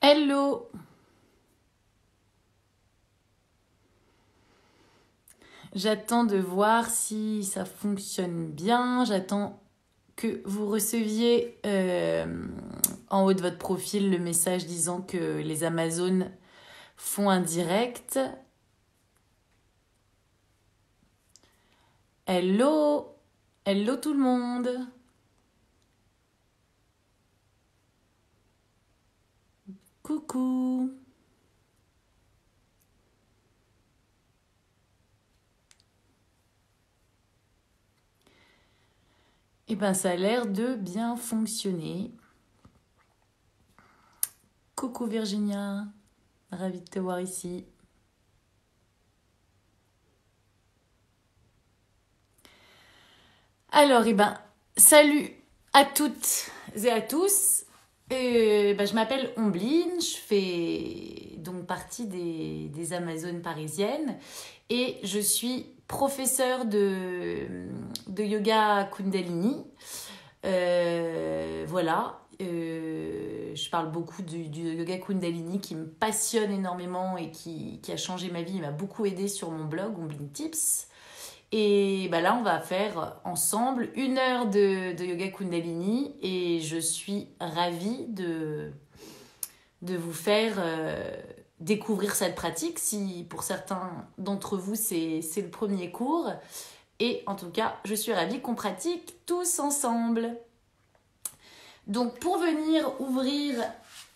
Hello! J'attends de voir si ça fonctionne bien. J'attends que vous receviez en haut de votre profil le message disant que les Amazones font un direct. Hello! Hello tout le monde! Coucou! Eh ben, ça a l'air de bien fonctionner. Coucou Virginia, ravie de te voir ici. Alors, eh ben, salut à toutes et à tous. Je m'appelle Ombline, je fais donc partie des Amazones parisiennes et je suis professeure de yoga Kundalini. Voilà, je parle beaucoup du yoga Kundalini qui me passionne énormément et qui a changé ma vie et m'a beaucoup aidée sur mon blog Ombline Tips. Et bah là, on va faire ensemble 1 heure de yoga Kundalini et je suis ravie de vous faire découvrir cette pratique si pour certains d'entre vous c'est le premier cours. Et en tout cas, je suis ravie qu'on pratique tous ensemble. Donc pour venir ouvrir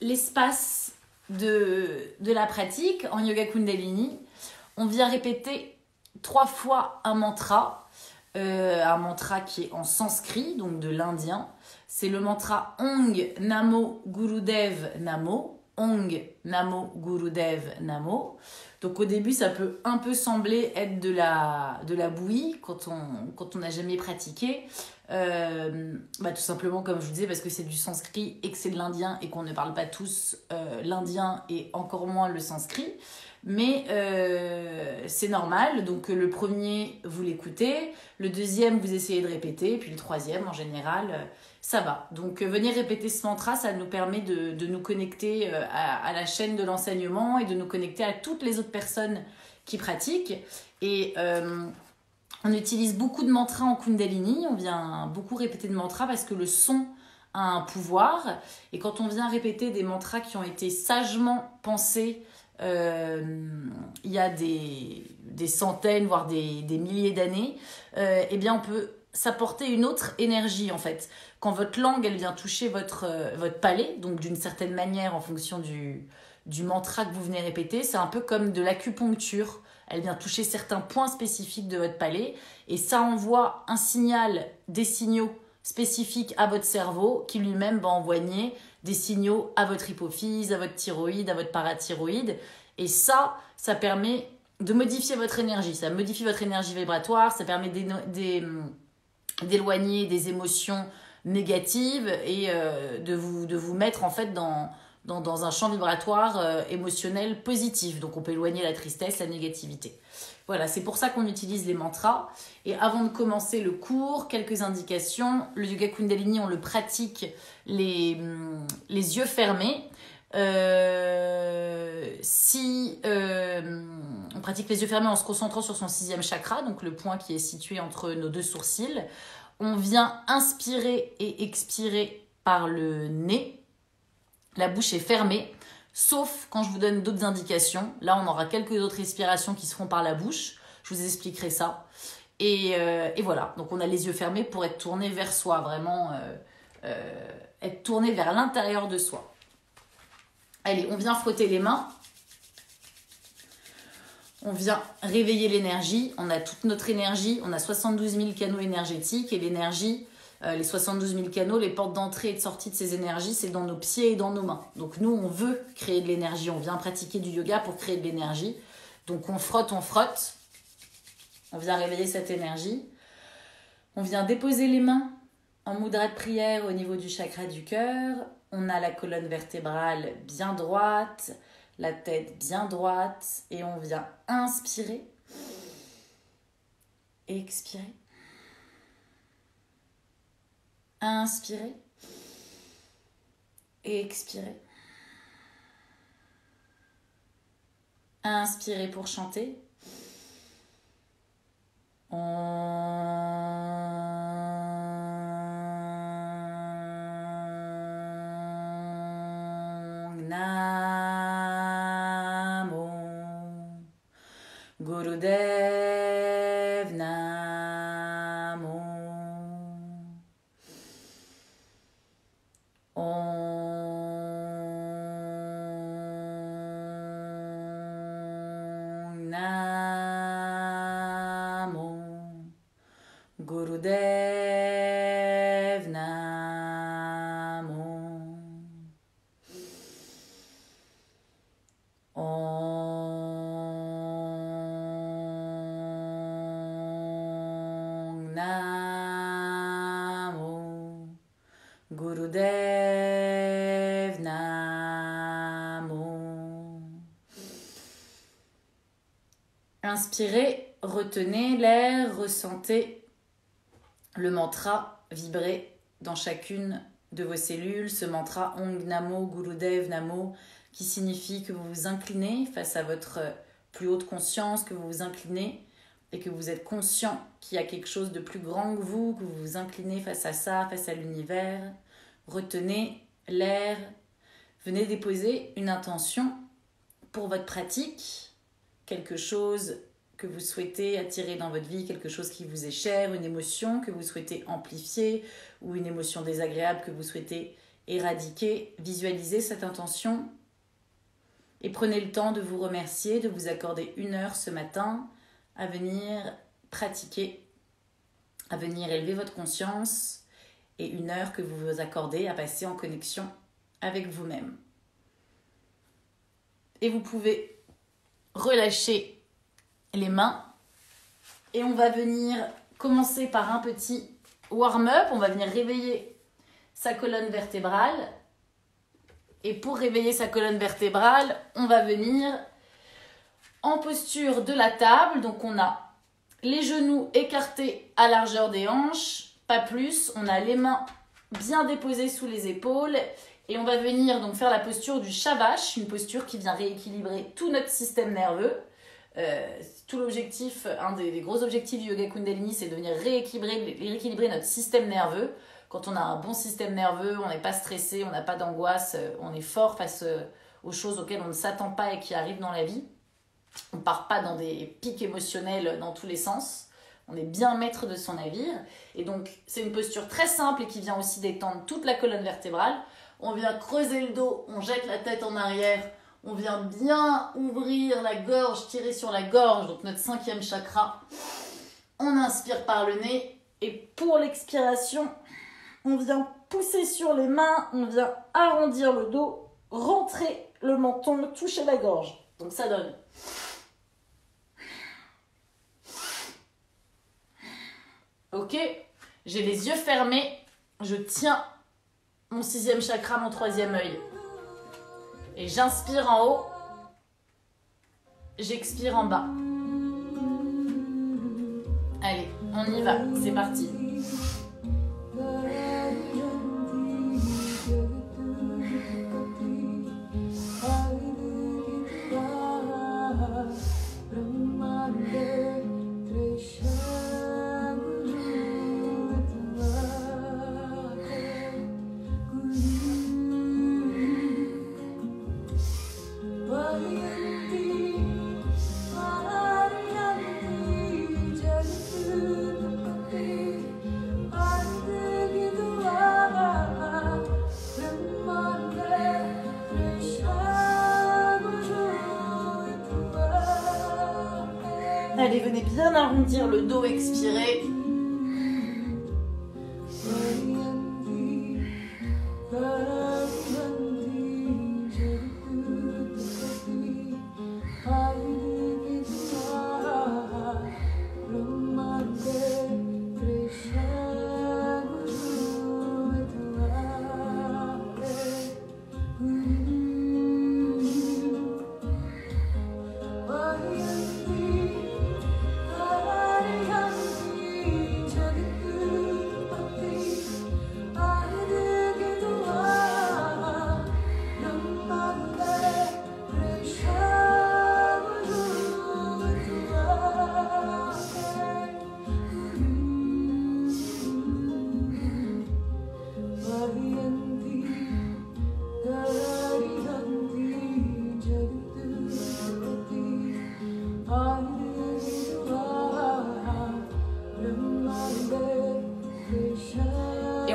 l'espace de la pratique en yoga Kundalini, on vient répéter 3 fois un mantra qui est en sanskrit, donc de l'indien. C'est le mantra Ong Namo Gurudev Namo. Ong Namo Gurudev Namo. Donc au début, ça peut un peu sembler être de la bouillie quand on n'a jamais pratiqué. Tout simplement, comme je vous disais, parce que c'est du sanskrit et que c'est de l'indien et qu'on ne parle pas tous l'indien et encore moins le sanskrit. Mais c'est normal, donc le premier, vous l'écoutez, le deuxième, vous essayez de répéter, puis le troisième, en général, ça va. Donc venir répéter ce mantra, ça nous permet de nous connecter à la chaîne de l'enseignement et de nous connecter à toutes les autres personnes qui pratiquent. Et on utilise beaucoup de mantras en Kundalini, on vient beaucoup répéter de mantras parce que le son a un pouvoir. Et quand on vient répéter des mantras qui ont été sagement pensés, il y a des centaines, voire des milliers d'années, eh bien on peut s'apporter une autre énergie en fait. Quand votre langue elle vient toucher votre palais, donc d'une certaine manière en fonction du mantra que vous venez répéter, c'est un peu comme de l'acupuncture. Elle vient toucher certains points spécifiques de votre palais et ça envoie un signal, des signaux spécifiques à votre cerveau qui lui-même va envoyer des signaux à votre hypophyse, à votre thyroïde, à votre parathyroïde. Et ça permet de modifier votre énergie. Ça modifie votre énergie vibratoire, ça permet d'éloigner des émotions négatives et de vous mettre en fait dans un champ vibratoire émotionnel positif. Donc on peut éloigner la tristesse, la négativité. Voilà, c'est pour ça qu'on utilise les mantras. Et avant de commencer le cours, quelques indications. Le yoga Kundalini, on le pratique les yeux fermés. On pratique les yeux fermés en se concentrant sur son 6e chakra, donc le point qui est situé entre nos 2 sourcils. On vient inspirer et expirer par le nez. La bouche est fermée, sauf quand je vous donne d'autres indications. Là, on aura quelques autres respirations qui se font par la bouche. Je vous expliquerai ça. Et voilà, donc on a les yeux fermés pour être tourné vers soi, vraiment être tourné vers l'intérieur de soi. Allez, on vient frotter les mains. On vient réveiller l'énergie. On a toute notre énergie. On a 72 000 canaux énergétiques. Et l'énergie, les 72 000 canaux, les portes d'entrée et de sortie de ces énergies, c'est dans nos pieds et dans nos mains. Donc nous, on veut créer de l'énergie. On vient pratiquer du yoga pour créer de l'énergie. Donc on frotte, on frotte. On vient réveiller cette énergie. On vient déposer les mains en mudra de prière au niveau du chakra du cœur. On a la colonne vertébrale bien droite, la tête bien droite et on vient inspirer, expirer, inspirer, expirer, Inspirez pour chanter. Namo Gurudev Namo Namo Gurudev Namo Namo Gurudev Namo. Inspirez, retenez l'air, ressentez le mantra vibrer dans chacune de vos cellules. Ce mantra Ong Namo Gurudev Namo qui signifie que vous vous inclinez face à votre plus haute conscience, que vous vous inclinez et que vous êtes conscient qu'il y a quelque chose de plus grand que vous vous inclinez face à ça, face à l'univers. Retenez l'air. Venez déposer une intention pour votre pratique, quelque chose que vous souhaitez attirer dans votre vie, quelque chose qui vous est cher, une émotion que vous souhaitez amplifier ou une émotion désagréable que vous souhaitez éradiquer. Visualisez cette intention et prenez le temps de vous remercier, de vous accorder 1 heure ce matin à venir pratiquer, à venir élever votre conscience et 1 heure que vous vous accordez à passer en connexion avec vous-même. Et vous pouvez relâcher les mains et on va venir commencer par un petit warm-up. On va venir réveiller sa colonne vertébrale et pour réveiller sa colonne vertébrale, on va venir en posture de la table. Donc on a les genoux écartés à largeur des hanches, pas plus. On a les mains bien déposées sous les épaules et on va venir donc faire la posture du Shavash, une posture qui vient rééquilibrer tout notre système nerveux. Tout l'objectif, un des gros objectifs du yoga Kundalini, c'est de venir rééquilibrer notre système nerveux. Quand on a un bon système nerveux, on n'est pas stressé, on n'a pas d'angoisse, on est fort face aux choses auxquelles on ne s'attend pas et qui arrivent dans la vie. On ne part pas dans des pics émotionnels dans tous les sens. On est bien maître de son navire. Et donc, c'est une posture très simple et qui vient aussi détendre toute la colonne vertébrale. On vient creuser le dos, on jette la tête en arrière. On vient bien ouvrir la gorge, tirer sur la gorge, donc notre 5e chakra. On inspire par le nez. Et pour l'expiration, on vient pousser sur les mains, on vient arrondir le dos, rentrer le menton, toucher la gorge. Donc ça donne. Ok, j'ai les yeux fermés, je tiens mon 6e chakra, mon 3e œil. Et j'inspire en haut, j'expire en bas. Allez, on y va, c'est parti. Allez, venez bien arrondir le dos, expirez.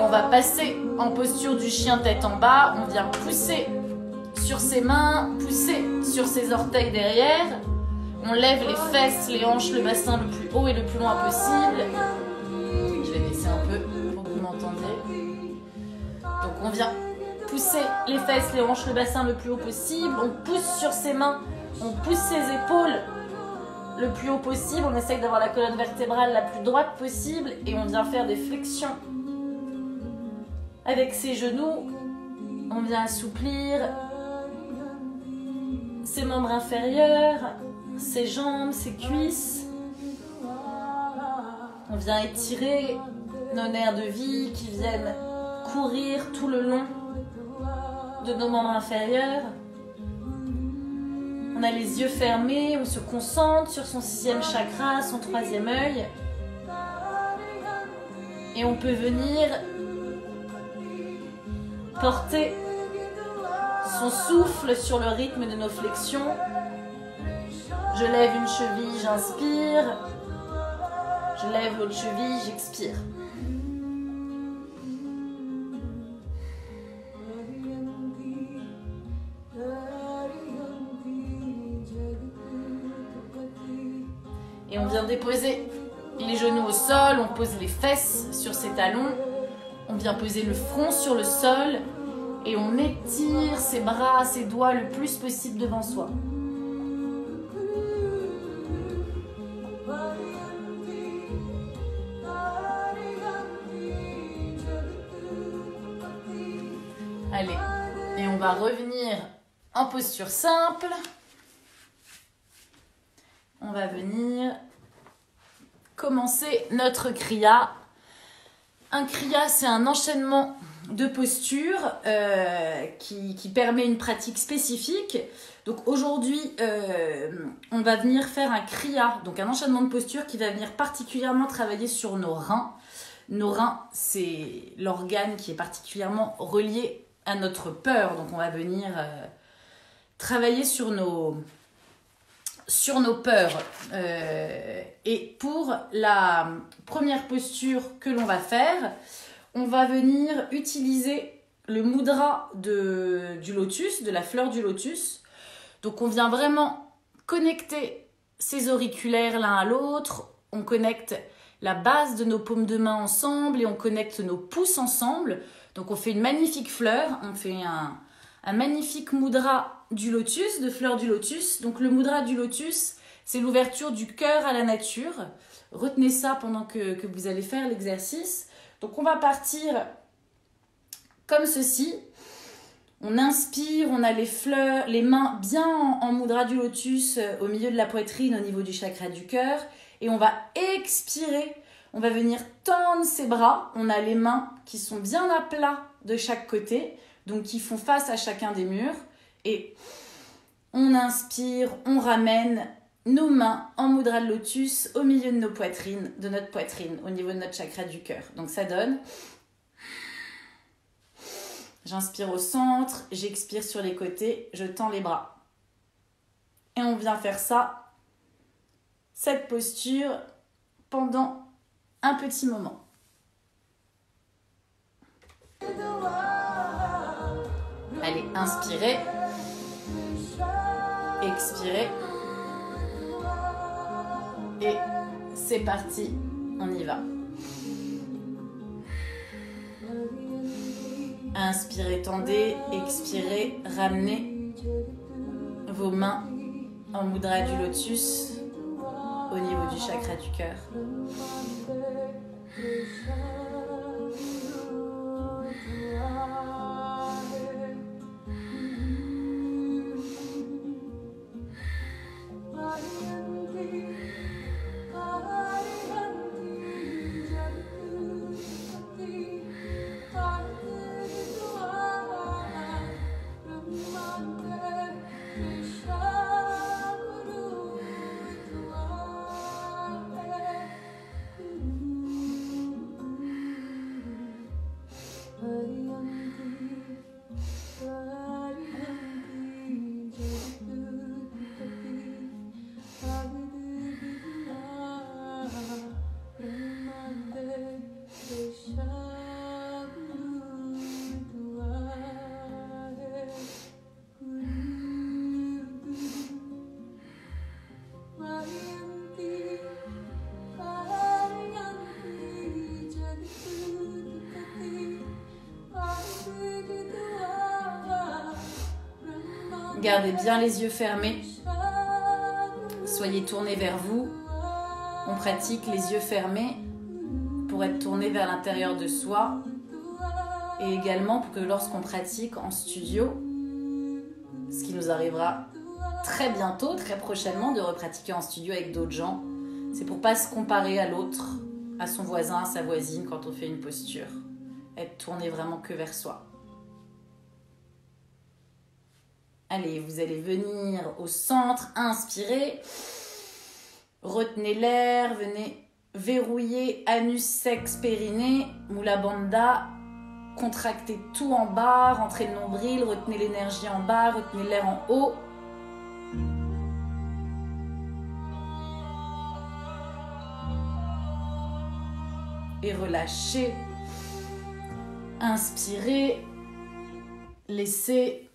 on va passer en posture du chien tête en bas. On vient pousser sur ses mains, pousser sur ses orteils derrière. On lève les fesses, les hanches, le bassin le plus haut et le plus loin possible. Je vais baisser un peu pour que vous m'entendiez. Donc on vient pousser les fesses, les hanches, le bassin le plus haut possible. On pousse sur ses mains, on pousse ses épaules le plus haut possible. On essaye d'avoir la colonne vertébrale la plus droite possible. Et on vient faire des flexions avec ses genoux. On vient assouplir ses membres inférieurs, ses jambes, ses cuisses. On vient étirer nos nerfs de vie qui viennent courir tout le long de nos membres inférieurs. On a les yeux fermés, on se concentre sur son 6e chakra, son 3e œil. Et on peut venir porter son souffle sur le rythme de nos flexions. Je lève une cheville, j'inspire. Je lève l'autre cheville, j'expire. Et on vient déposer les genoux au sol, on pose les fesses sur ses talons, on vient poser le front sur le sol et on étire ses bras, ses doigts le plus possible devant soi. Allez, et on va revenir en posture simple. On va venir commencer notre kriya. Un kriya, c'est un enchaînement de postures qui permet une pratique spécifique. Donc aujourd'hui, on va venir faire un kriya, donc un enchaînement de postures qui va venir particulièrement travailler sur nos reins. Nos reins, c'est l'organe qui est particulièrement relié à notre peur. Donc on va venir travailler sur nos peurs. Et pour la première posture que l'on va faire, on va venir utiliser le mudra du lotus, de la fleur du lotus. Donc on vient vraiment connecter ses auriculaires l'un à l'autre. On connecte la base de nos paumes de main ensemble et on connecte nos pouces ensemble. Donc on fait une magnifique fleur, on fait un magnifique mudra du lotus, de fleur du lotus. Donc le mudra du lotus, c'est l'ouverture du cœur à la nature. Retenez ça pendant que vous allez faire l'exercice. Donc on va partir comme ceci. On inspire, on a les mains bien en mudra du lotus au milieu de la poitrine, au niveau du chakra du cœur. Et on va expirer. On va venir tendre ses bras. On a les mains qui sont bien à plat de chaque côté, donc qui font face à chacun des murs. Et on inspire, on ramène nos mains en mudra de lotus au milieu de notre poitrine, au niveau de notre chakra du cœur. Donc ça donne. J'inspire au centre, j'expire sur les côtés, je tends les bras. Et on vient faire ça, cette posture, pendant un petit moment. Allez, inspirez. Expirez. Et c'est parti, on y va. Inspirez, tendez, expirez, ramenez vos mains en mudra du lotus au niveau du chakra du cœur. Gardez bien les yeux fermés. Soyez tournés vers vous. On pratique les yeux fermés pour être tourné vers l'intérieur de soi. Et également pour que lorsqu'on pratique en studio, ce qui nous arrivera très bientôt, très prochainement, de repratiquer en studio avec d'autres gens, c'est pour pas se comparer à l'autre, à son voisin, à sa voisine quand on fait une posture. Être tourné vraiment que vers soi. Allez, vous allez venir au centre, inspirez, retenez l'air, venez verrouiller anus, sexe, périnée, Mula Bandha, contractez tout en bas, rentrez le nombril, retenez l'énergie en bas, retenez l'air en haut. Et relâchez. Inspirez, laissez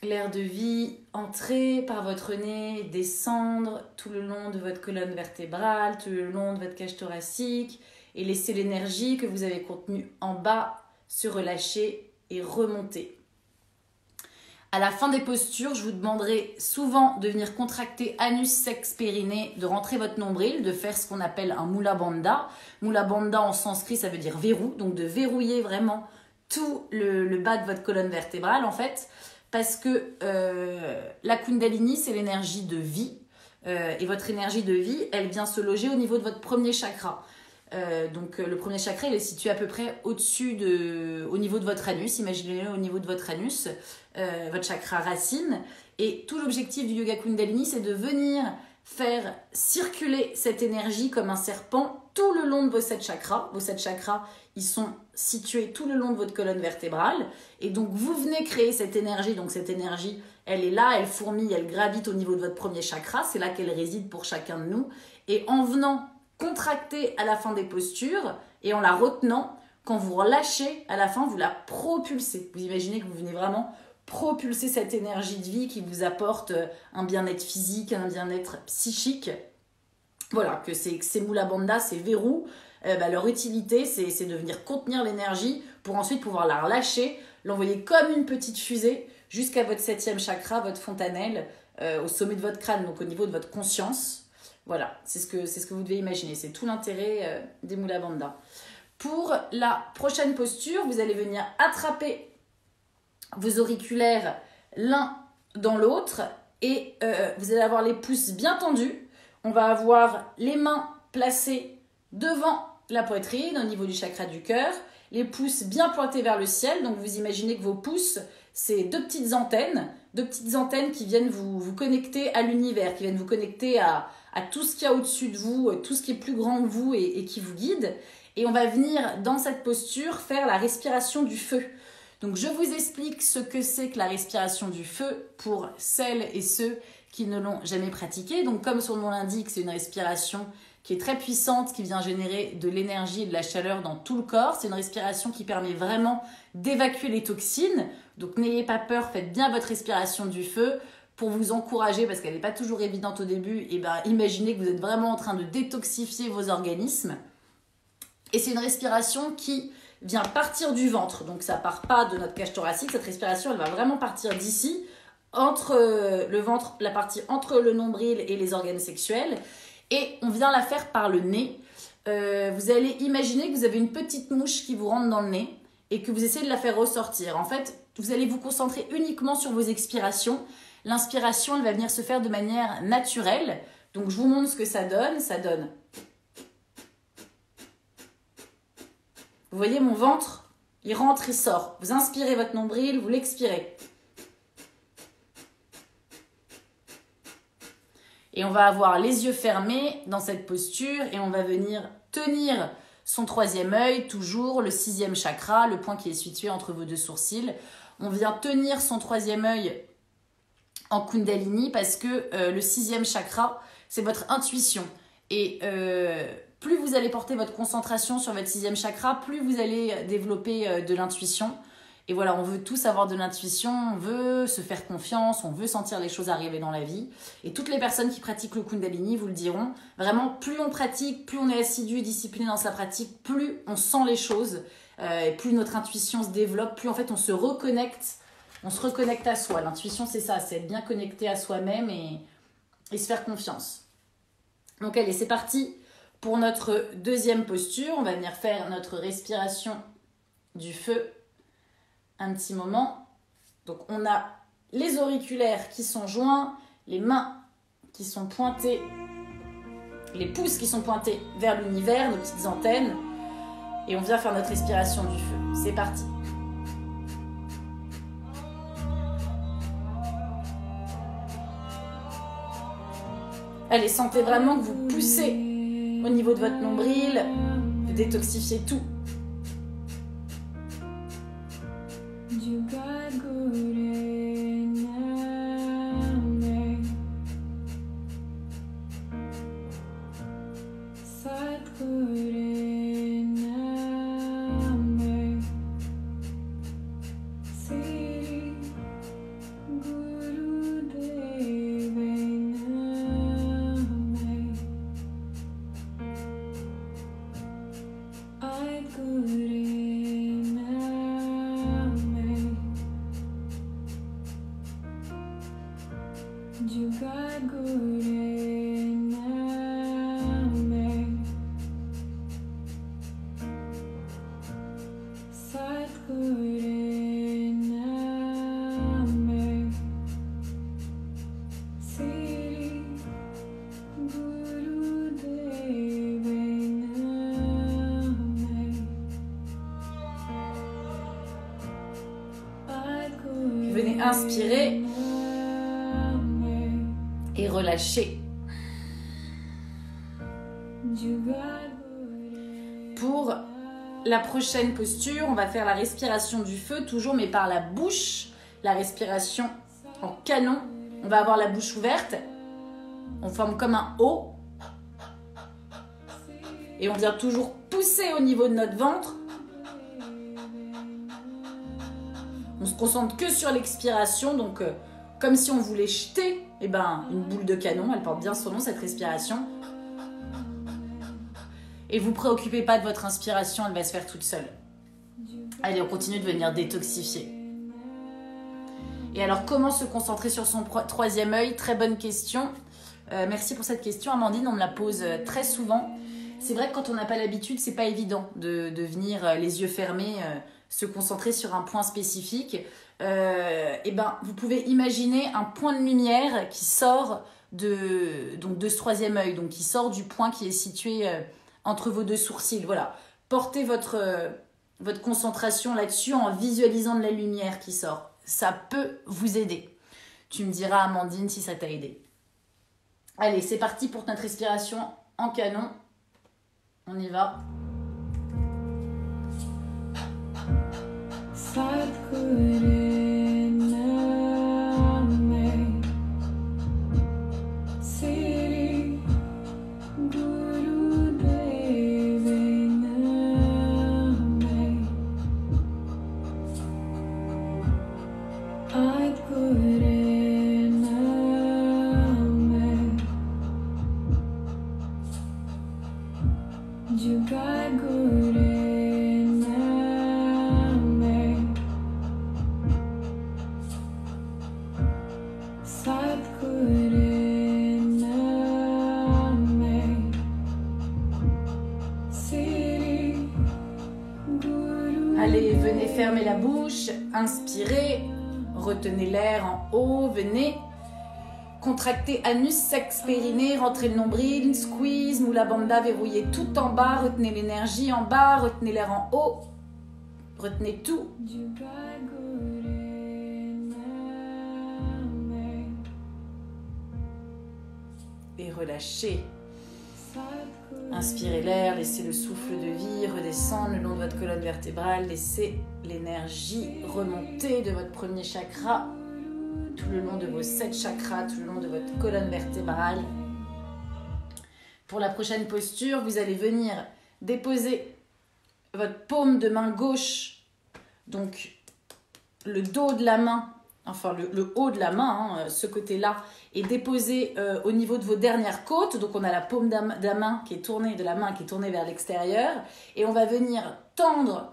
l'air de vie entrer par votre nez, descendre tout le long de votre colonne vertébrale, tout le long de votre cage thoracique et laissez l'énergie que vous avez contenue en bas se relâcher et remonter. À la fin des postures, je vous demanderai souvent de venir contracter anus, sexe, périnée, de rentrer votre nombril, de faire ce qu'on appelle un Mula Bandha. Mula Bandha en sanskrit, ça veut dire verrou, donc de verrouiller vraiment tout le bas de votre colonne vertébrale en fait, parce que la Kundalini, c'est l'énergie de vie, et votre énergie de vie, elle vient se loger au niveau de votre premier chakra. Donc le premier chakra, il est situé à peu près au niveau de votre anus, imaginez-le au niveau de votre anus, votre chakra racine, et tout l'objectif du yoga Kundalini, c'est de venir faire circuler cette énergie comme un serpent tout le long de vos 7 chakras. Vos 7 chakras, ils sont situés tout le long de votre colonne vertébrale, et donc vous venez créer cette énergie. Donc cette énergie, elle est là, elle fourmille, elle gravite au niveau de votre premier chakra, c'est là qu'elle réside pour chacun de nous, et en venant contracter à la fin des postures et en la retenant, quand vous relâchez, à la fin, vous la propulsez. Vous imaginez que vous venez vraiment propulser cette énergie de vie qui vous apporte un bien-être physique, un bien-être psychique. Voilà, que ces Mula Bandha, ces verrous, leur utilité, c'est de venir contenir l'énergie pour ensuite pouvoir la relâcher, l'envoyer comme une petite fusée jusqu'à votre 7e chakra, votre fontanelle, au sommet de votre crâne, donc au niveau de votre conscience. Voilà, c'est ce que vous devez imaginer. C'est tout l'intérêt des Mula Bandha. Pour la prochaine posture, vous allez venir attraper vos auriculaires l'un dans l'autre et vous allez avoir les pouces bien tendus. On va avoir les mains placées devant la poitrine au niveau du chakra du cœur, les pouces bien pointés vers le ciel. Donc vous imaginez que vos pouces, c'est deux petites antennes qui viennent vous connecter à l'univers, qui viennent vous connecter à tout ce qu'il y a au-dessus de vous, tout ce qui est plus grand que vous et qui vous guide. Et on va venir, dans cette posture, faire la respiration du feu. Donc, je vous explique ce que c'est que la respiration du feu pour celles et ceux qui ne l'ont jamais pratiquée. Donc, comme son nom l'indique, c'est une respiration qui est très puissante, qui vient générer de l'énergie et de la chaleur dans tout le corps. C'est une respiration qui permet vraiment d'évacuer les toxines. Donc, n'ayez pas peur, faites bien votre respiration du feu. Pour vous encourager, parce qu'elle n'est pas toujours évidente au début, et imaginez que vous êtes vraiment en train de détoxifier vos organismes. Et c'est une respiration qui vient partir du ventre. Donc ça ne part pas de notre cage thoracique. Cette respiration, elle va vraiment partir d'ici, entre le ventre, la partie entre le nombril et les organes sexuels. Et on vient la faire par le nez. Vous allez imaginer que vous avez une petite mouche qui vous rentre dans le nez et que vous essayez de la faire ressortir. En fait, vous allez vous concentrer uniquement sur vos expirations. L'inspiration, elle va venir se faire de manière naturelle. Donc, je vous montre ce que ça donne. Ça donne. Vous voyez mon ventre, il rentre, il sort. Vous inspirez votre nombril, vous l'expirez. Et on va avoir les yeux fermés dans cette posture et on va venir tenir son 3e œil, toujours le 6e chakra, le point qui est situé entre vos 2 sourcils. On vient tenir son 3e œil en Kundalini parce que le 6e chakra, c'est votre intuition. Et plus vous allez porter votre concentration sur votre 6e chakra, plus vous allez développer de l'intuition. Et voilà, on veut tous avoir de l'intuition, on veut se faire confiance, on veut sentir les choses arriver dans la vie. Et toutes les personnes qui pratiquent le Kundalini vous le diront. Vraiment, plus on pratique, plus on est assidu et discipliné dans sa pratique, plus on sent les choses, et plus notre intuition se développe, plus en fait on se reconnecte On se reconnecte à soi. L'intuition, c'est ça, c'est être bien connecté à soi-même et se faire confiance. Donc allez, c'est parti pour notre deuxième posture. On va venir faire notre respiration du feu un petit moment. Donc on a les auriculaires qui sont joints, les mains qui sont pointées, les pouces qui sont pointés vers l'univers, nos petites antennes. Et on vient faire notre respiration du feu. C'est parti. Allez, sentez vraiment que vous poussez au niveau de votre nombril, vous détoxifiez tout. Venez inspirer et relâcher. Pour la prochaine posture, on va faire la respiration du feu, toujours mais par la bouche. La respiration en canon. On va avoir la bouche ouverte. On forme comme un O. Et on vient toujours pousser au niveau de notre ventre. On se concentre que sur l'expiration, donc comme si on voulait jeter une boule de canon. Elle porte bien son nom, cette respiration. Et vous ne vous préoccupez pas de votre inspiration, elle va se faire toute seule. Allez, on continue de venir détoxifier. Et alors, comment se concentrer sur son troisième œil? Très bonne question. Merci pour cette question, Amandine, on me la pose très souvent. C'est vrai que quand on n'a pas l'habitude, c'est pas évident de venir les yeux fermés, se concentrer sur un point spécifique. Vous pouvez imaginer un point de lumière qui sort de ce troisième œil, donc qui sort du point qui est situé entre vos deux sourcils. Voilà. Portez votre concentration là-dessus en visualisant de la lumière qui sort. Ça peut vous aider. Tu me diras, Amandine, si ça t'a aidé. Allez, c'est parti pour notre respiration en canon. On y va. Allez, venez fermer la bouche, inspirez, retenez l'air en haut, venez contracter anus, sexe, périnée, rentrez le nombril, squeeze, moula bandha, verrouillez tout en bas, retenez l'énergie en bas, retenez l'air en haut, retenez tout. Et relâchez. Inspirez l'air, laissez le souffle de vie redescendre le long de votre colonne vertébrale, laissez l'énergie remonter de votre premier chakra, tout le long de vos 7 chakras, tout le long de votre colonne vertébrale. Pour la prochaine posture, vous allez venir déposer votre paume de main gauche, donc le dos de la main, enfin le haut de la main, ce côté-là, et déposer au niveau de vos dernières côtes. Donc on a la paume de la main qui est tournée vers l'extérieur, et on va venir tendre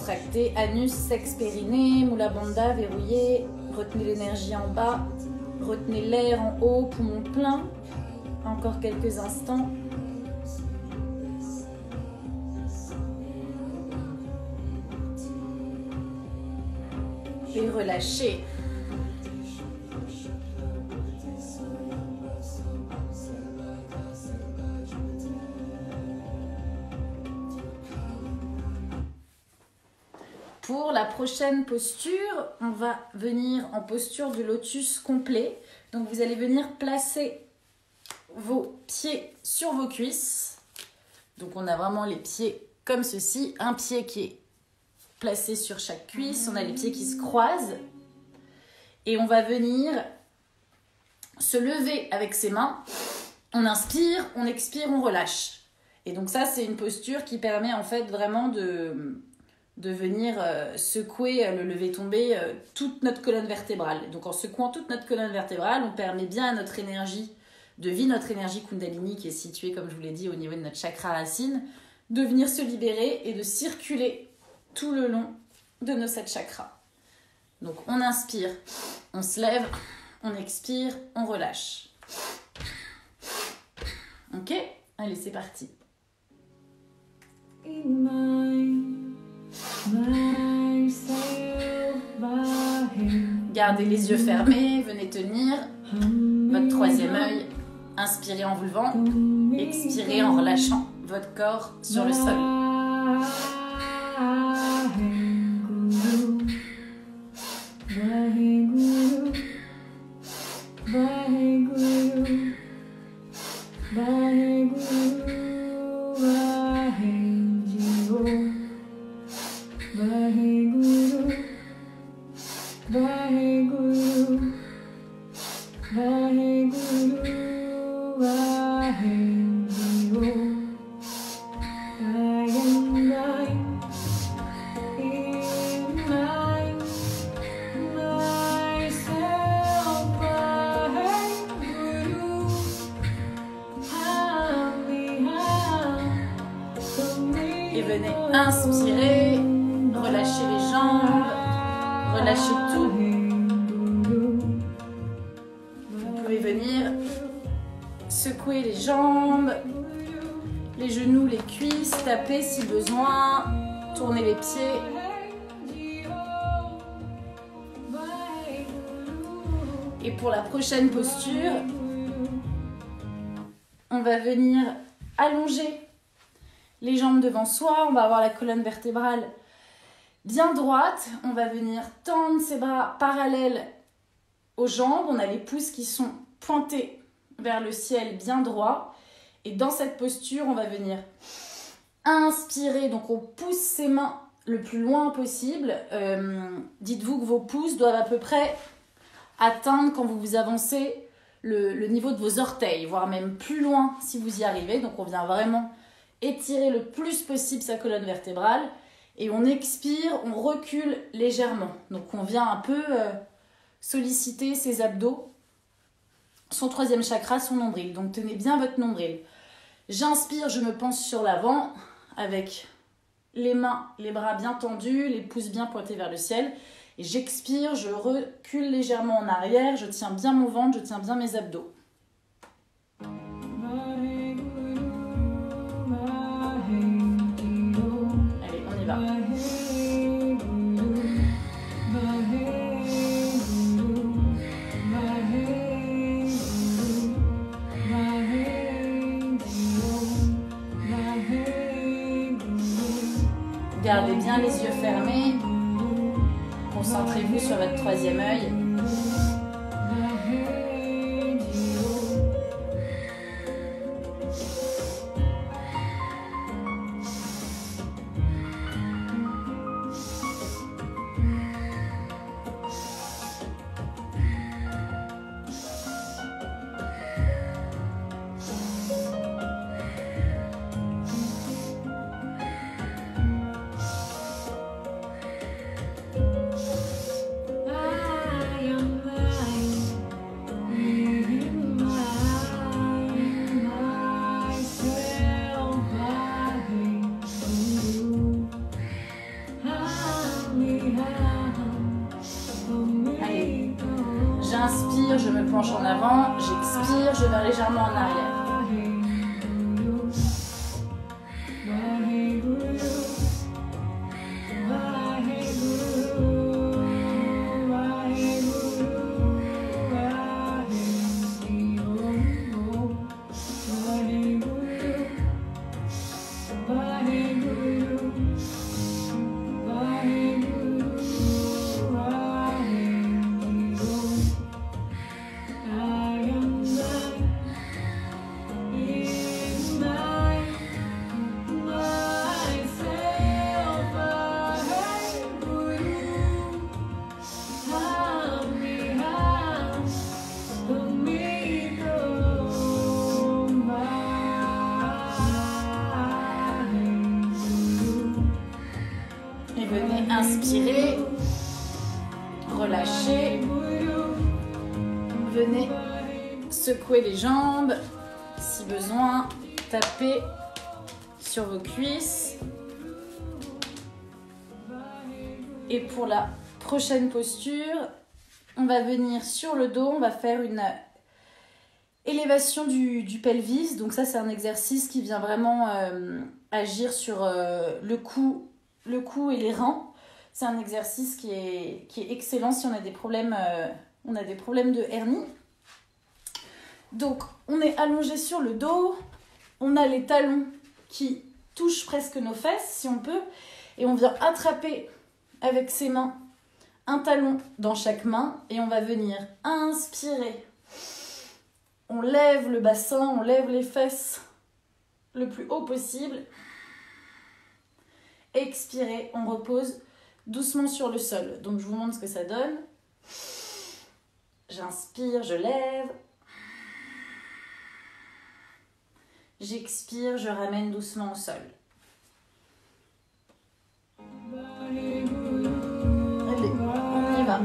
contracté, anus, sexe, périnée, moula bandha, verrouillé. Retenez l'énergie en bas, retenez l'air en haut, poumon plein. Encore quelques instants. Et relâchez. Pour la prochaine posture, on va venir en posture du lotus complet. Donc vous allez venir placer vos pieds sur vos cuisses. Donc on a vraiment les pieds comme ceci, un pied qui est placé sur chaque cuisse, on a les pieds qui se croisent et on va venir se lever avec ses mains. On inspire, on expire, on relâche. Et donc ça c'est une posture qui permet en fait vraiment de venir secouer le lever-tomber toute notre colonne vertébrale. Donc en secouant toute notre colonne vertébrale, on permet bien à notre énergie de vie, notre énergie Kundalini qui est située, comme je vous l'ai dit, au niveau de notre chakra racine, de venir se libérer et de circuler tout le long de nos 7 chakras. Donc on inspire, on se lève, on expire, on relâche. Ok ? Allez, c'est parti. Gardez les yeux fermés, venez tenir votre troisième œil. Inspirez en vous levant, expirez en relâchant votre corps sur le sol. Et venez inspirer, relâchez les jambes, relâchez tout. Vous pouvez venir secouer les jambes, les genoux, les cuisses, taper si besoin, tourner les pieds. Et pour la prochaine posture, on va venir allonger les jambes devant soi, on va avoir la colonne vertébrale bien droite, on va venir tendre ses bras parallèles aux jambes, on a les pouces qui sont pointés vers le ciel bien droit et dans cette posture on va venir inspirer, donc on pousse ses mains le plus loin possible, dites-vous que vos pouces doivent à peu près atteindre quand vous avancez le niveau de vos orteils, voire même plus loin si vous y arrivez, donc on vient vraiment étirer le plus possible sa colonne vertébrale et on expire, on recule légèrement. Donc on vient un peu solliciter ses abdos, son troisième chakra, son nombril. Donc tenez bien votre nombril. J'inspire, je me penche sur l'avant avec les mains, les bras bien tendus, les pouces bien pointés vers le ciel. Et j'expire, je recule légèrement en arrière, je tiens bien mon ventre, je tiens bien mes abdos. Gardez bien les yeux fermés. Concentrez-vous sur votre troisième œil. me penche en avant, j'expire, je vais légèrement en arrière. Inspirez, relâchez, venez secouer les jambes, si besoin, tapez sur vos cuisses. Et pour la prochaine posture, on va venir sur le dos, on va faire une élévation du pelvis. Donc ça, c'est un exercice qui vient vraiment agir sur le cou et les reins. C'est un exercice qui est excellent si on a des problèmes, de hernie. Donc, on est allongé sur le dos. On a les talons qui touchent presque nos fesses, si on peut. Et on vient attraper avec ses mains un talon dans chaque main. Et on va venir inspirer. On lève le bassin, on lève les fesses le plus haut possible. Expirez, on repose doucement sur le sol. Donc je vous montre ce que ça donne. J'inspire, je lève. J'expire, je ramène doucement au sol. Allez, on y va.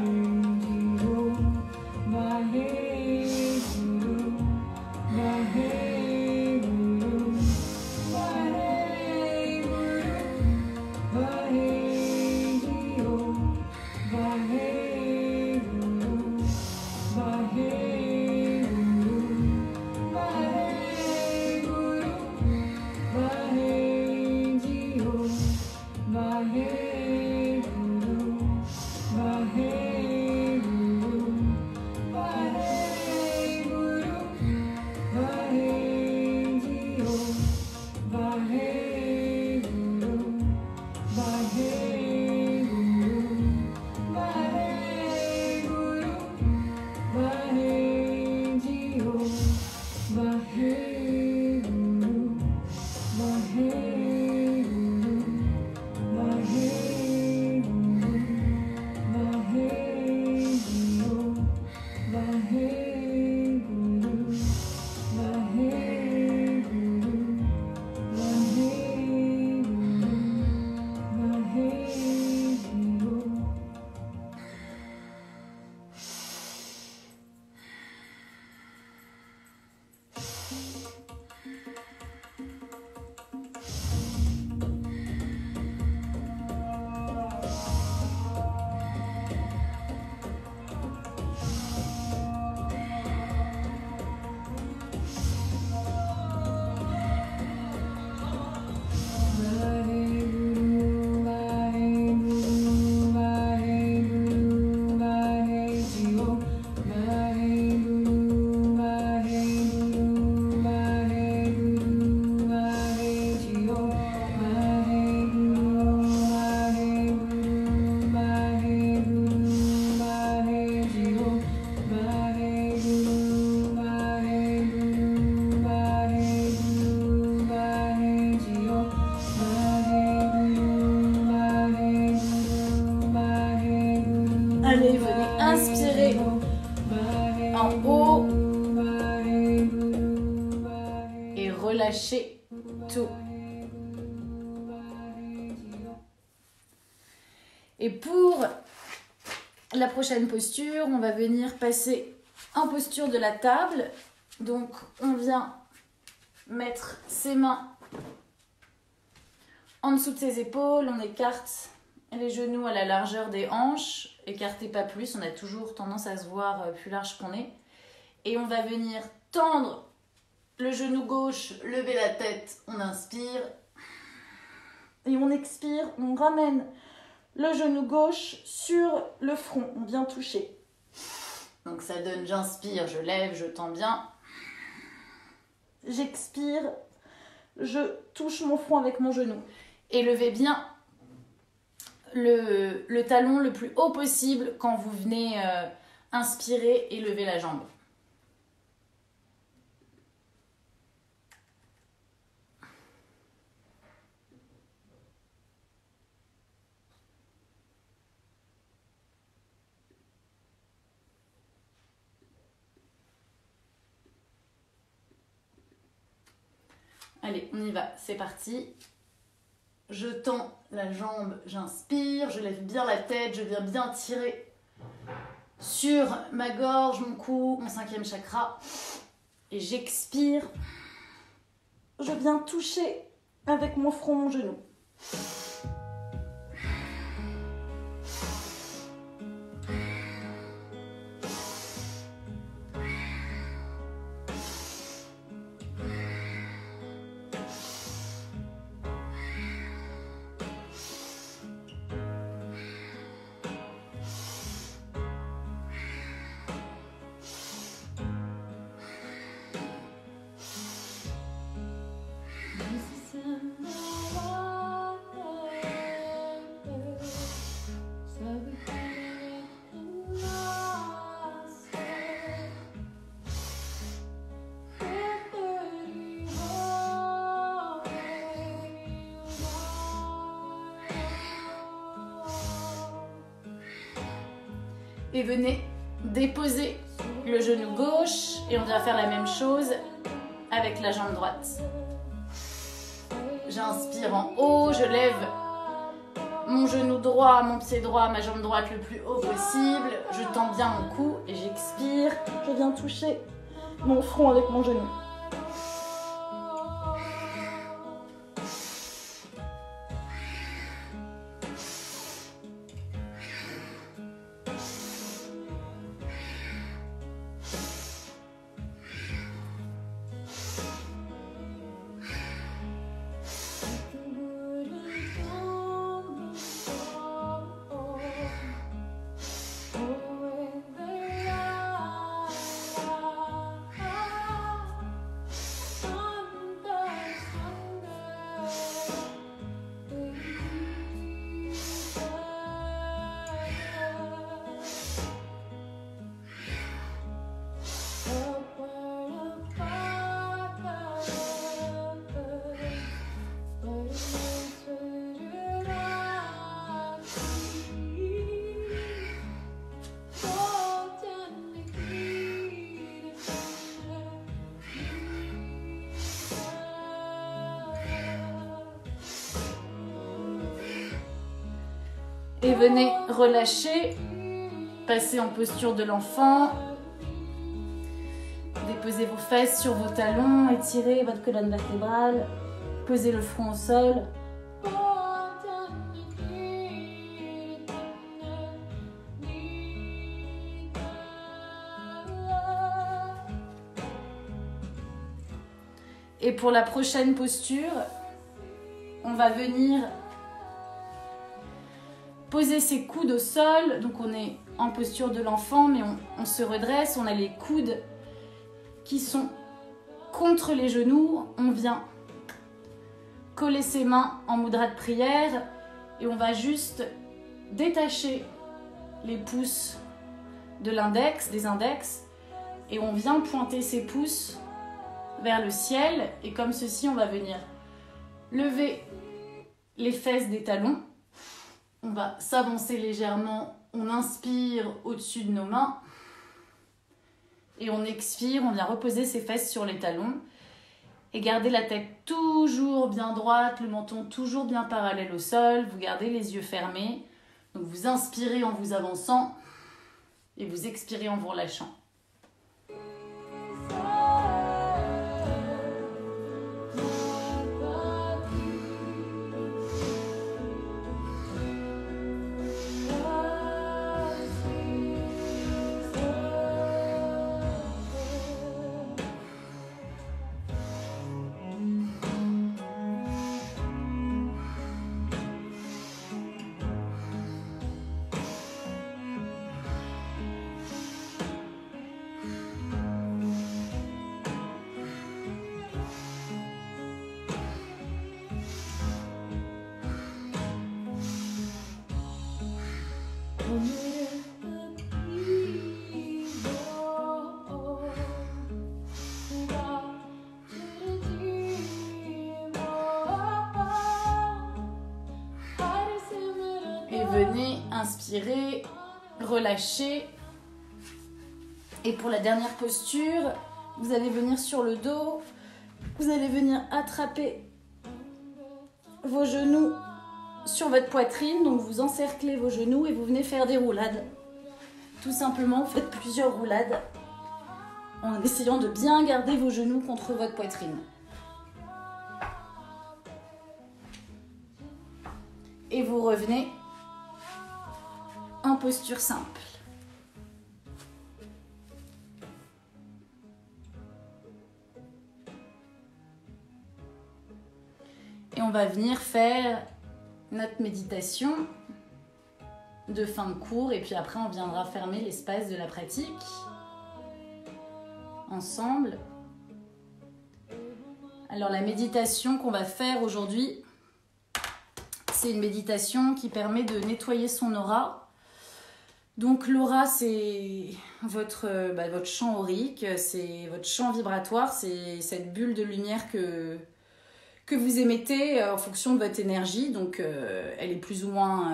Allez, venez inspirer en haut et relâchez tout. Et pour la prochaine posture, on va venir passer en posture de la table. Donc, on vient mettre ses mains en dessous de ses épaules, on écarte les genoux à la largeur des hanches, écartez pas plus, on a toujours tendance à se voir plus large qu'on est. Et on va venir tendre le genou gauche, lever la tête, on inspire. Et on expire, on ramène le genou gauche sur le front, on vient toucher. Donc ça donne, j'inspire, je lève, je tends bien. J'expire, je touche mon front avec mon genou. Et levez bien le talon le plus haut possible quand vous venez inspirer et lever la jambe. Allez, on y va, c'est parti. Je tends la jambe, j'inspire, je lève bien la tête, je viens bien tirer sur ma gorge, mon cou, mon 5e chakra. Et j'expire. Je viens toucher avec mon front, mon genou. Et venez déposer le genou gauche et on va faire la même chose avec la jambe droite. J'inspire en haut, je lève mon genou droit, mon pied droit, ma jambe droite le plus haut possible. Je tends bien mon cou et j'expire. Je viens toucher mon front avec mon genou. Et venez relâcher, passer en posture de l'enfant. Déposez vos fesses sur vos talons, étirez votre colonne vertébrale, posez le front au sol. Et pour la prochaine posture, on va venir poser ses coudes au sol. Donc on est en posture de l'enfant, mais on se redresse. On a les coudes qui sont contre les genoux. On vient coller ses mains en mudra de prière et on va juste détacher les pouces de l'index, des index, et on vient pointer ses pouces vers le ciel. Et comme ceci, on va venir lever les fesses des talons. On va s'avancer légèrement, on inspire au-dessus de nos mains et on expire, on vient reposer ses fesses sur les talons et garder la tête toujours bien droite, le menton toujours bien parallèle au sol, vous gardez les yeux fermés. Donc vous inspirez en vous avançant et vous expirez en vous relâchant. revenez, inspirez, relâchez. Et pour la dernière posture, vous allez venir sur le dos. Vous allez venir attraper vos genoux sur votre poitrine. Donc vous encerclez vos genoux et vous venez faire des roulades. Tout simplement, vous faites plusieurs roulades en essayant de bien garder vos genoux contre votre poitrine. Et vous revenez en posture simple. Et on va venir faire notre méditation de fin de cours. Et puis après, on viendra fermer l'espace de la pratique ensemble. Alors, la méditation qu'on va faire aujourd'hui, c'est une méditation qui permet de nettoyer son aura. Donc, l'aura, c'est votre champ aurique, c'est votre champ vibratoire, c'est cette bulle de lumière que vous émettez en fonction de votre énergie. Donc elle est plus ou moins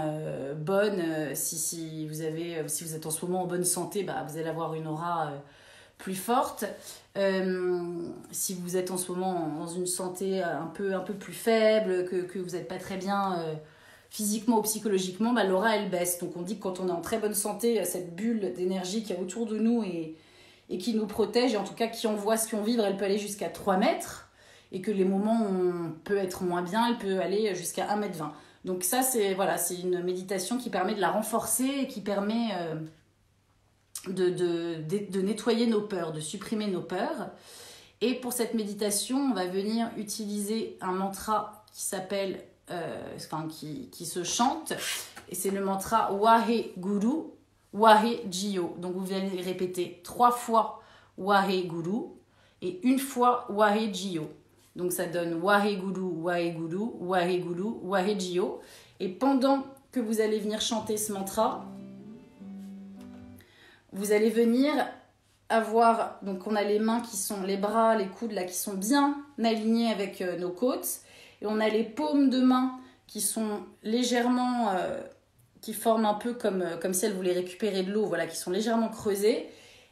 bonne. Si vous êtes en ce moment en bonne santé, vous allez avoir une aura plus forte. Si vous êtes en ce moment dans une santé un peu plus faible, que vous n'êtes pas très bien physiquement ou psychologiquement, l'aura elle baisse. Donc on dit que quand on est en très bonne santé, cette bulle d'énergie qui est autour de nous et qui nous protège, et en tout cas qui envoie ce qu'on vibre, elle peut aller jusqu'à 3 mètres. Et que les moments où on peut être moins bien, elle peut aller jusqu'à 1,20 m. Donc ça, c'est une méditation qui permet de la renforcer et qui permet de nettoyer nos peurs, de supprimer nos peurs. Et pour cette méditation, on va venir utiliser un mantra qui s'appelle, qui se chante. Et c'est le mantra Waheguru, Waheguru. Donc vous allez répéter 3 fois Waheguru et 1 fois Waheguru. Donc ça donne Waheguru, Waheguru, Waheguru, Waheguru. Et pendant que vous allez venir chanter ce mantra, vous allez venir avoir, donc on a les mains qui sont, les bras, les coudes là qui sont bien alignés avec nos côtes. Et on a les paumes de main qui sont légèrement, qui forment un peu comme si elles voulaient récupérer de l'eau, voilà, qui sont légèrement creusées.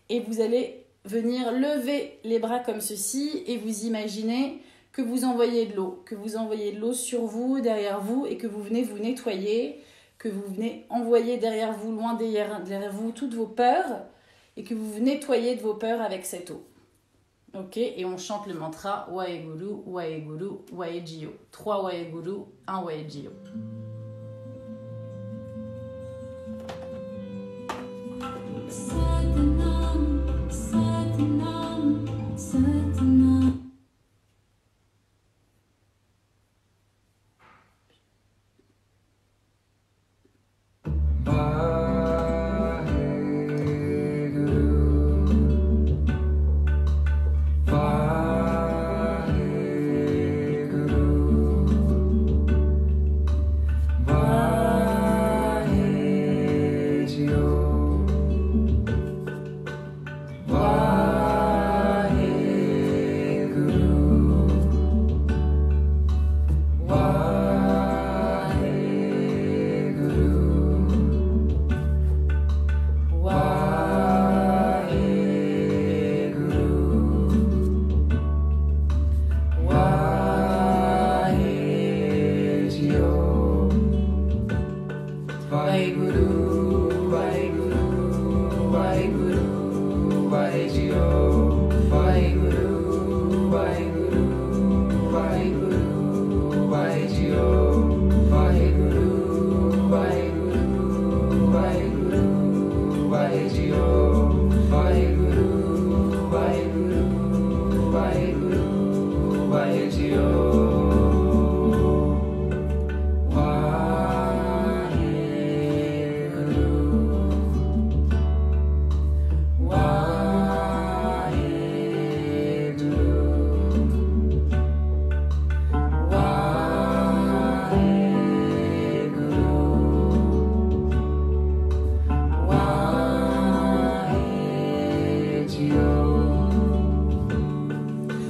Et vous allez venir lever les bras comme ceci et vous imaginez que vous envoyez de l'eau, sur vous, derrière vous, et que vous venez vous nettoyer, que vous venez envoyer derrière vous, loin derrière vous, toutes vos peurs, et que vous vous nettoyez de vos peurs avec cette eau. Ok, et on chante le mantra Waheguru, Waheguru, Waheguru. 3 Waheguru, 1 Waheguru. Satanam, Satanam, Satanam.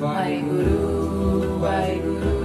Waheguru, Waheguru.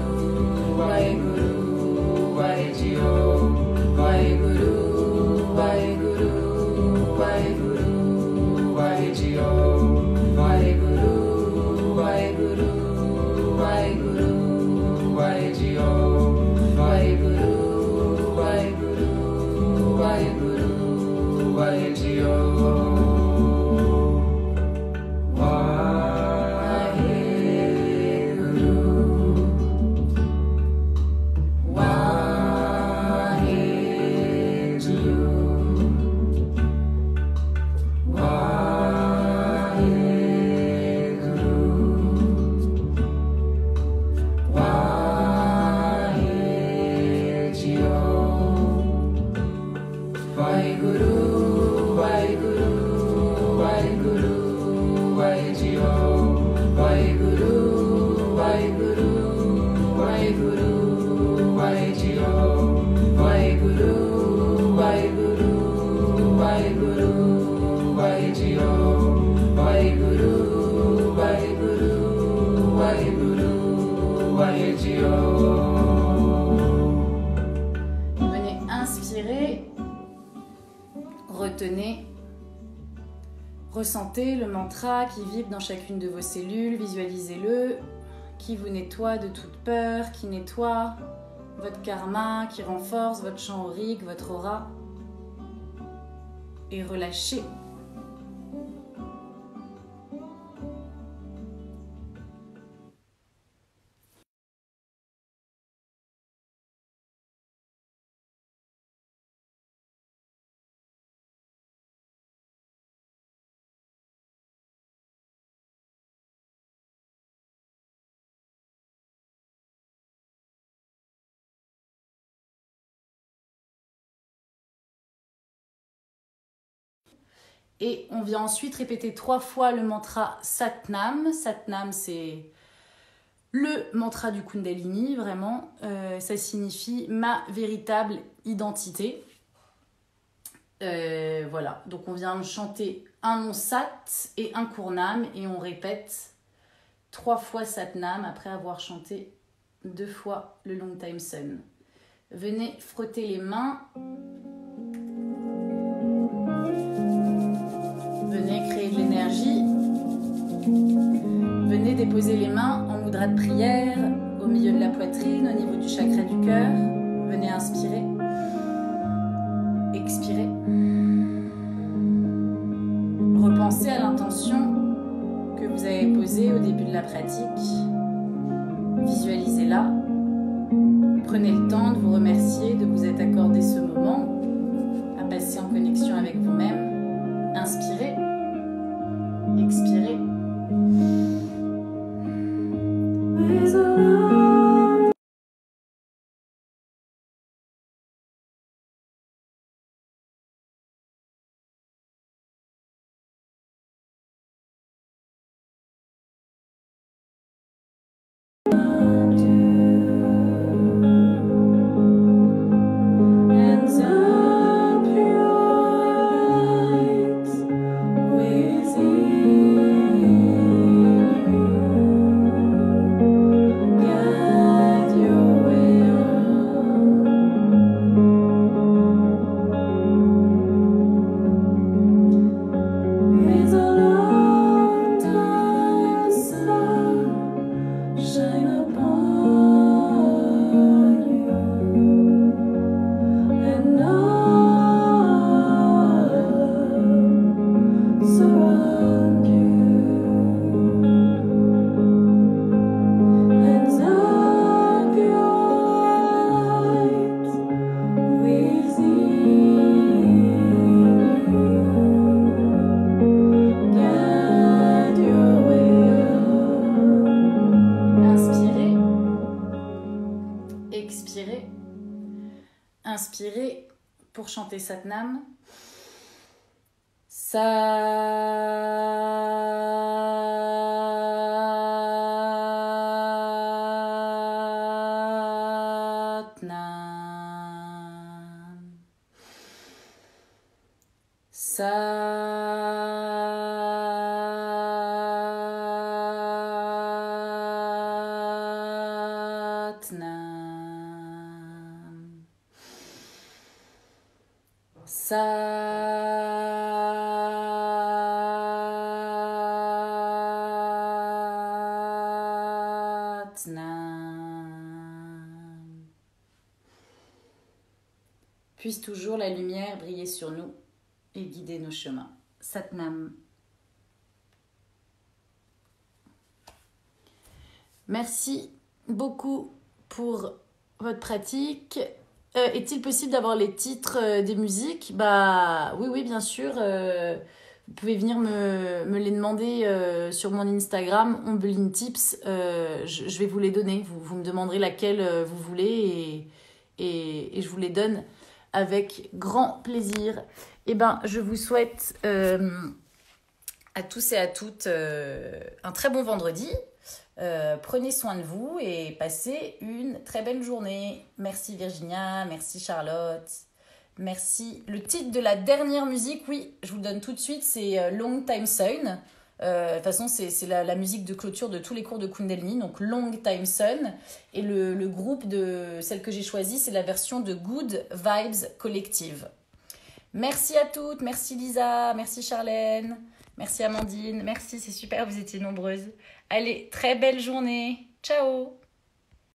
Waheguru, Waheguru, Waheguru, Waheguru, Waheguru, Waheguru, Waheguru, Waheguru, Waheguru, Waheguru, Waheguru. Venez inspirer, retenez. Ressentez le mantra qui vibre dans chacune de vos cellules, visualisez-le, qui vous nettoie de toute peur, qui nettoie votre karma, qui renforce votre champ aurique, votre aura. Et relâchez. Et on vient ensuite répéter 3 fois le mantra Satnam. Satnam, c'est le mantra du Kundalini, vraiment. Ça signifie ma véritable identité. Voilà, donc on vient chanter un nom Sat et un Kurnam et on répète 3 fois Satnam après avoir chanté 2 fois le Long Time Sun. Venez frotter les mains. Venez créer de l'énergie. Venez déposer les mains en mudra de prière au milieu de la poitrine, au niveau du chakra du cœur. Venez inspirer. Expirer. Repensez à l'intention que vous avez posée au début de la pratique. Visualisez-la. Prenez le temps de vous remercier de vous être accordé ce moment, à passer en connexion avec vous-même. Inspirez. Expirez. Inspirez pour chanter Satnam. Puisse toujours la lumière briller sur nous et guider nos chemins. Satnam. Merci beaucoup pour votre pratique. Est-il possible d'avoir les titres des musiques? Bah oui, bien sûr. Vous pouvez venir me les demander sur mon Instagram, Ombeline Tips. Je vais vous les donner. Vous me demanderez laquelle vous voulez et je vous les donne avec grand plaisir. Eh ben, je vous souhaite à tous et à toutes un très bon vendredi. Prenez soin de vous et passez une très belle journée. Merci Virginia, merci Charlotte, merci. Le titre de la dernière musique, oui, je vous le donne tout de suite, c'est Long Time Sun. De toute façon, c'est la musique de clôture de tous les cours de Kundalini, donc Long Time Sun. Et le groupe de celle que j'ai choisie, c'est la version de Good Vibes Collective. Merci à toutes, merci Lisa, merci Charlène, merci Amandine, merci, c'est super, vous étiez nombreuses. Allez, très belle journée, ciao!